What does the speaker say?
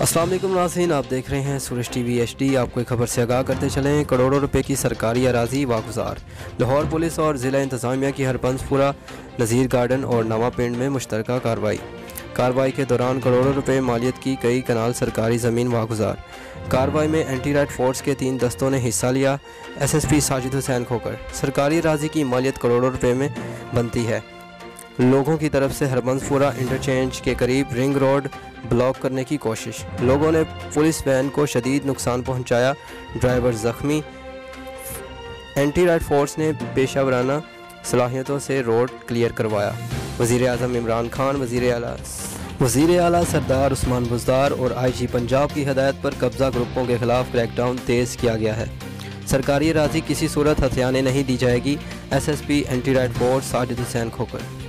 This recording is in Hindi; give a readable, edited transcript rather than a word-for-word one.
अस्सलाम वालेकुम नाज़रीन, आप देख रहे हैं सूरज टीवी HD। आपको एक खबर से आगाह करते चलें। करोड़ों रुपए की सरकारी अराजी वागुजार। लाहौर पुलिस और ज़िला इंतज़ामिया की हरबंसपुरा, नज़ीर गार्डन और नवा पिंड में मुश्तरका कार्रवाई के दौरान करोड़ों रुपए मालियत की कई कनाल सरकारी ज़मीन वागुजार। कार्रवाई में एंटी राइट फोर्स के 3 दस्तों ने हिस्सा लिया। SSP साजिद हुसैन खोकर। सरकारी अराजी की मालियत करोड़ों रुपए में बनती है। लोगों की तरफ से हरबंसपुरा इंटरचेंज के करीब रिंग रोड ब्लॉक करने की कोशिश। लोगों ने पुलिस वैन को शदीद नुकसान पहुंचाया, ड्राइवर ज़ख्मी। एंटी राइट फोर्स ने पेशा वराना सलाहियतों से रोड क्लियर करवाया। वज़ीर आज़म इमरान खान, वज़ीर आला सरदार उस्मान बुज़दार और IG पंजाब की हदायत पर कब्ज़ा ग्रुपों के खिलाफ क्रैकडाउन तेज़ किया गया है। सरकारी अराजी किसी सूरत हथियाने नहीं दी जाएगी। SSP anti riot force Sajid Hussain खोकर।